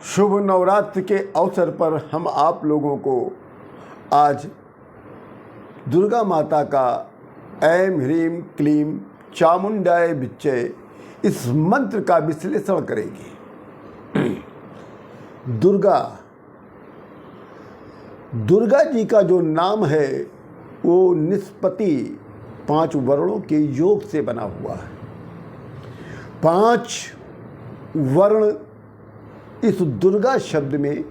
शुभ नवरात्र के अवसर पर हम आप लोगों को आज दुर्गा माता का ऐं ह्रीं क्लीं चामुंडाय विच्चे इस मंत्र का विश्लेषण करेंगे। दुर्गा जी का जो नाम है वो निष्पत्ति 5 वर्णों के योग से बना हुआ है। 5 वर्ण इस दुर्गा शब्द में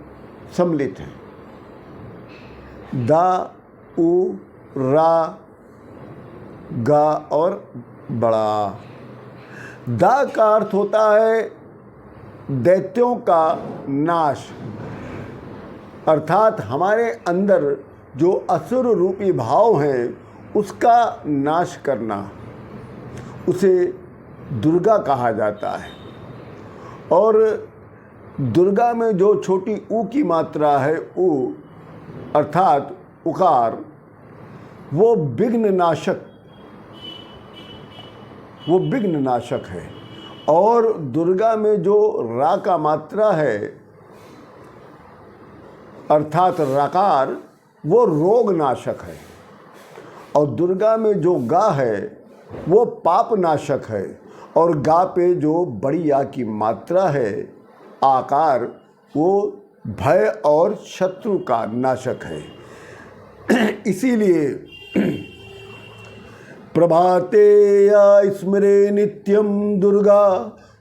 सम्मिलित हैं। दा, उ, रा, गा और बड़ा। दा का अर्थ होता है दैत्यों का नाश, अर्थात हमारे अंदर जो असुर रूपी भाव हैं उसका नाश करना, उसे दुर्गा कहा जाता है। और दुर्गा में जो छोटी ऊ की मात्रा है, ऊ अर्थात उकार, वो विघ्न नाशक है। और दुर्गा में जो रा का मात्रा है अर्थात रकार, वो रोग नाशक है। और दुर्गा में जो गा है वो पाप नाशक है। और गा पे जो बड़ी आ की मात्रा है आकार, वो भय और शत्रु का नाशक है। इसीलिए प्रभाते या स्मरे नित्यम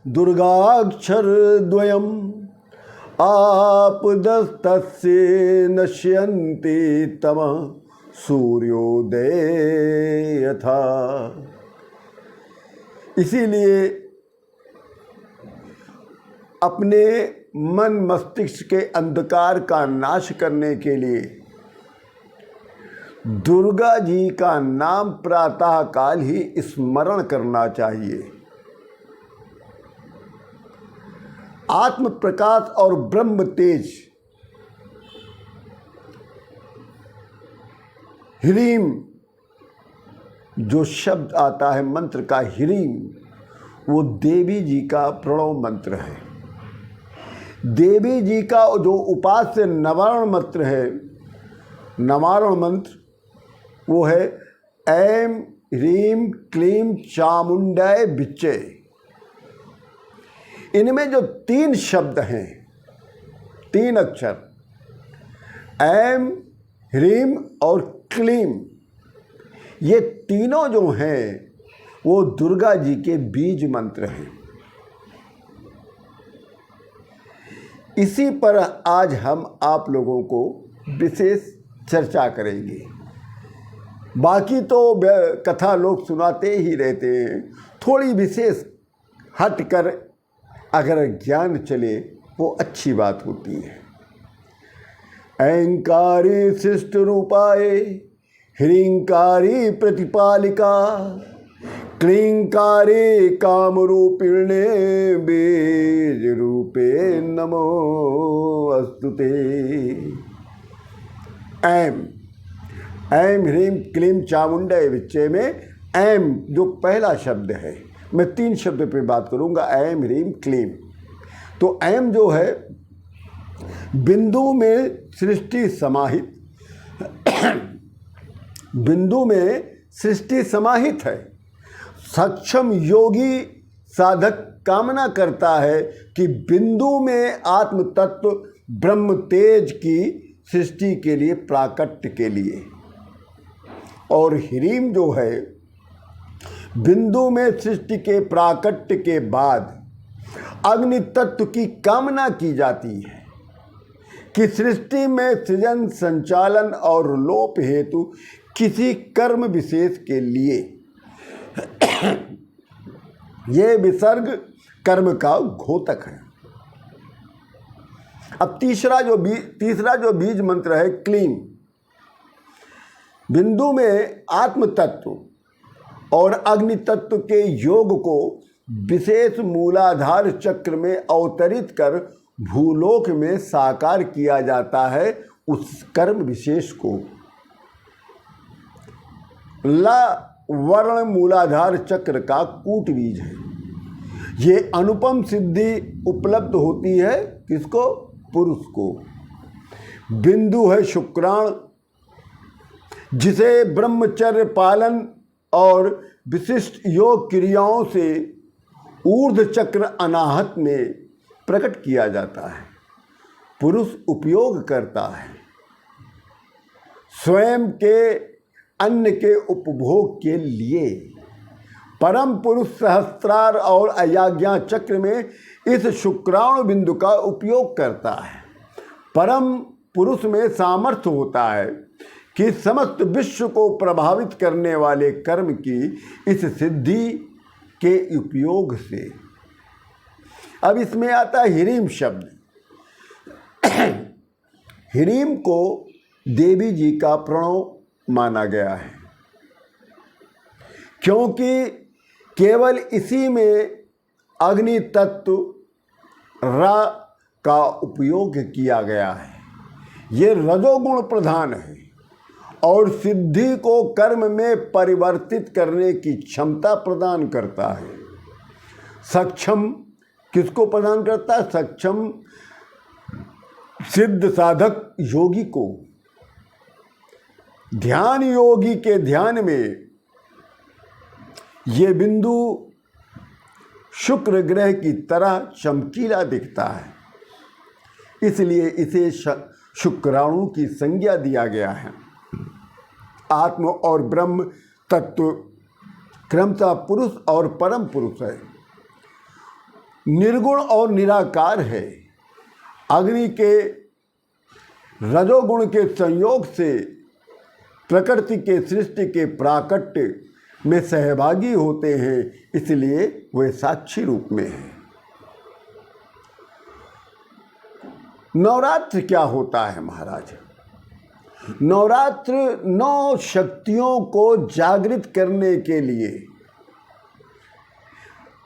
दुर्गाक्षर द्वयम आपदस्तस्य नश्यन्ति तमः सूर्योदय यथा। इसीलिए अपने मन मस्तिष्क के अंधकार का नाश करने के लिए दुर्गा जी का नाम प्रातः काल ही स्मरण करना चाहिए। आत्म प्रकाश और ब्रह्म तेज, ह्रीं जो शब्द आता है मंत्र का ह्रीं, वो देवी जी का प्रणव मंत्र है। देवी जी का जो उपास्य नवारण मंत्र है, नवारण मंत्र वो है ऐं ह्रीं क्लीं चामुंडाय विच्चे। इनमें जो 3 शब्द हैं, 3 अक्षर, ऐं ह्रीं और क्लीं, ये तीनों जो हैं वो दुर्गा जी के बीज मंत्र हैं। इसी पर आज हम आप लोगों को विशेष चर्चा करेंगे। बाकी तो कथा लोग सुनाते ही रहते हैं, थोड़ी विशेष हटकर अगर ज्ञान चले वो अच्छी बात होती है। ऐंकारी शिष्ट रूपाय ह्रींकारी प्रतिपालिका क्लींकारी कामरूपिणे बीज रूपे नमो अस्तुते। ऐं ह्रीं क्लीं चामुंडाय विच्चे में ऐं जो पहला शब्द है, मैं 3 शब्द पे बात करूंगा, ऐं ह्रीं क्लीं। तो ऐं जो है बिंदु में सृष्टि समाहित, बिंदु में सृष्टि समाहित है। सक्षम योगी साधक कामना करता है कि बिंदु में आत्म तत्व ब्रह्म तेज की सृष्टि के लिए, प्राकट्य के लिए। और ह्रीं जो है बिंदु में सृष्टि के प्राकट्य के बाद अग्नि तत्व की कामना की जाती है कि सृष्टि में सृजन, संचालन और लोप हेतु किसी कर्म विशेष के लिए ये विसर्ग कर्म का घोतक है। अब तीसरा जो बीज मंत्र है क्लीं, बिंदु में आत्म तत्व और अग्नि तत्व के योग को विशेष मूलाधार चक्र में अवतरित कर भूलोक में साकार किया जाता है। उस कर्म विशेष को ला वर्ण मूलाधार चक्र का कूट बीज है। ये अनुपम सिद्धि उपलब्ध होती है किसको? पुरुष को। बिंदु है शुक्राणु, जिसे ब्रह्मचर्य पालन और विशिष्ट योग क्रियाओं से ऊर्ध्व चक्र अनाहत में प्रकट किया जाता है। पुरुष उपयोग करता है स्वयं के अन्न के उपभोग के लिए। परम पुरुष सहस्त्रार और अयाज्ञा चक्र में इस शुक्राणु बिंदु का उपयोग करता है। परम पुरुष में सामर्थ्य होता है कि समस्त विश्व को प्रभावित करने वाले कर्म की इस सिद्धि के उपयोग से। अब इसमें आता है ह्रीम शब्द। ह्रीम को देवी जी का प्रणव माना गया है, क्योंकि केवल इसी में अग्नि तत्व रा का उपयोग किया गया है। ये रजोगुण प्रधान है और सिद्धि को कर्म में परिवर्तित करने की क्षमता प्रदान करता है। सक्षम किसको प्रदान करता है? सक्षम सिद्ध साधक योगी को। ध्यान योगी के ध्यान में ये बिंदु शुक्र ग्रह की तरह चमकीला दिखता है, इसलिए इसे शुक्राणु की संज्ञा दिया गया है। आत्म और ब्रह्म तत्व क्रमशः पुरुष और परम पुरुष है, निर्गुण और निराकार है। अग्नि के रजोगुण के संयोग से प्रकृति के सृष्टि के प्राकट्य में सहभागी होते हैं, इसलिए वे साक्षी रूप में हैं। नवरात्र क्या होता है महाराज? नवरात्र 9 शक्तियों को जागृत करने के लिए,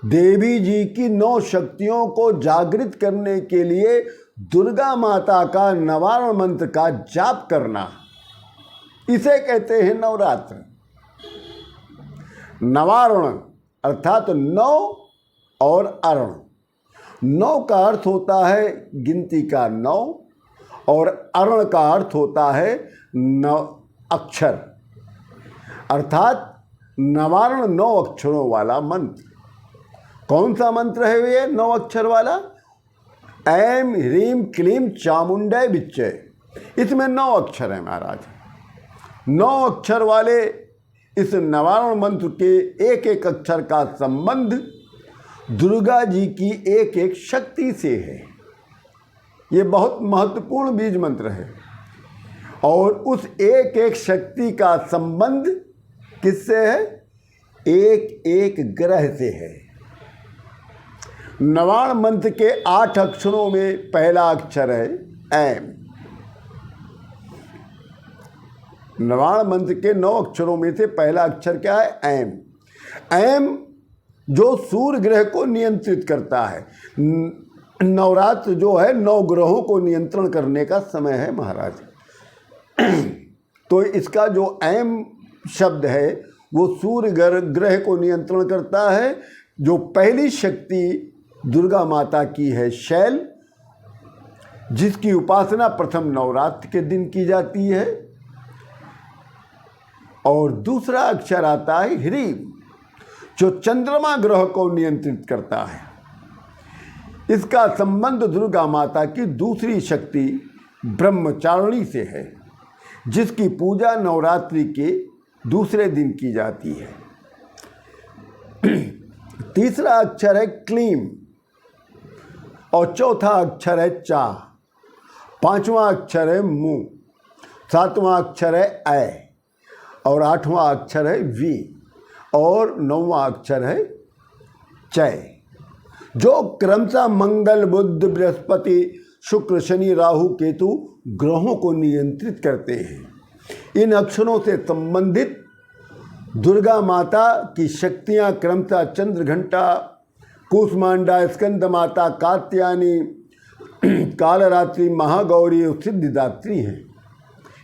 देवी जी की 9 शक्तियों को जागृत करने के लिए दुर्गा माता का नवारण मंत्र का जाप करना, इसे कहते हैं नवरात्र। नवारण अर्थात 9 और अरण। 9 का अर्थ होता है गिनती का 9 और अरण का अर्थ होता है 9 अक्षर, अर्थात नवारण 9 अक्षरों वाला मंत्र। कौन सा मंत्र है ये 9 अक्षर वाला? ऐम ह्रीम क्लीम चामुंडय विच्चय। इसमें 9 अक्षर हैं महाराज। 9 अक्षर वाले इस नवारण मंत्र के एक एक अक्षर का संबंध दुर्गा जी की एक एक शक्ति से है। ये बहुत महत्वपूर्ण बीज मंत्र है और उस एक एक शक्ति का संबंध किससे है? एक एक ग्रह से है। नवारण मंत्र के 8 अक्षरों में पहला अक्षर है ऐम। नवारण मंत्र के 9 अक्षरों में से पहला अक्षर क्या है? ऐम। ऐम जो सूर्य ग्रह को नियंत्रित करता है। नवरात्र जो है 9 ग्रहों को नियंत्रण करने का समय है महाराज। तो इसका जो ऐम शब्द है वो सूर्य ग्रह को नियंत्रण करता है। जो पहली शक्ति दुर्गा माता की है शैल, जिसकी उपासना प्रथम नवरात्र के दिन की जाती है। और दूसरा अक्षर आता है ह्रीम, जो चंद्रमा ग्रह को नियंत्रित करता है। इसका संबंध दुर्गा माता की दूसरी शक्ति ब्रह्मचारिणी से है, जिसकी पूजा नवरात्रि के दूसरे दिन की जाती है। तीसरा अक्षर है क्लीम और चौथा अक्षर है चा। 5वां अक्षर है मु, 7वां अक्षर है ऐ और 8वां अक्षर है वी और 9वां अक्षर है चय, जो क्रमशः मंगल बुध बृहस्पति शुक्र शनि राहु केतु ग्रहों को नियंत्रित करते हैं। इन अक्षरों से संबंधित दुर्गा माता की शक्तियाँ क्रमशः चंद्र घंटा, कूष्मांडा, स्कंद माता, कात्यायनी, कालरात्रि, महागौरी और सिद्धिदात्री हैं,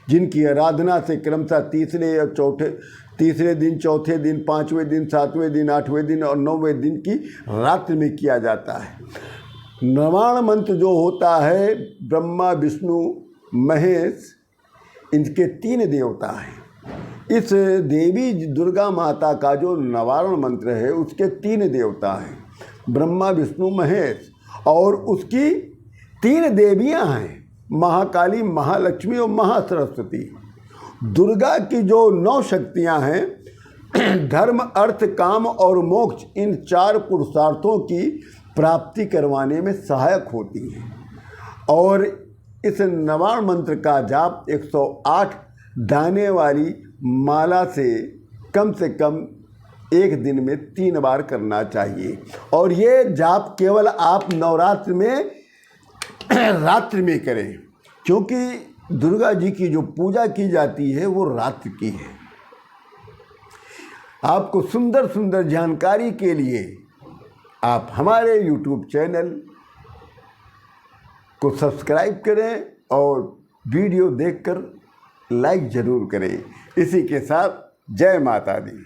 जिनकी आराधना से क्रमशः तीसरे दिन, चौथे दिन, 5वें दिन, 7वें दिन, 8वें दिन और 9वें दिन की रात्रि में किया जाता है। नवाण मंत्र जो होता है, ब्रह्मा विष्णु महेश इनके 3 देवता हैं। इस देवी दुर्गा माता का जो नवारण मंत्र है उसके 3 देवता हैं, ब्रह्मा विष्णु महेश, और उसकी 3 देवियां हैं, महाकाली, महालक्ष्मी और महासरस्वती। दुर्गा की जो 9 शक्तियां हैं, धर्म अर्थ काम और मोक्ष, इन 4 पुरुषार्थों की प्राप्ति करवाने में सहायक होती हैं। और इस नवाण मंत्र का जाप 108 दाने वाली माला से कम 1 दिन में 3 बार करना चाहिए। और ये जाप केवल आप नवरात्र में रात्रि में करें, क्योंकि दुर्गा जी की जो पूजा की जाती है वो रात्रि की है। आपको सुंदर सुंदर जानकारी के लिए आप हमारे YouTube चैनल को सब्सक्राइब करें और वीडियो देखकर लाइक ज़रूर करें। इसी के साथ जय माता दी।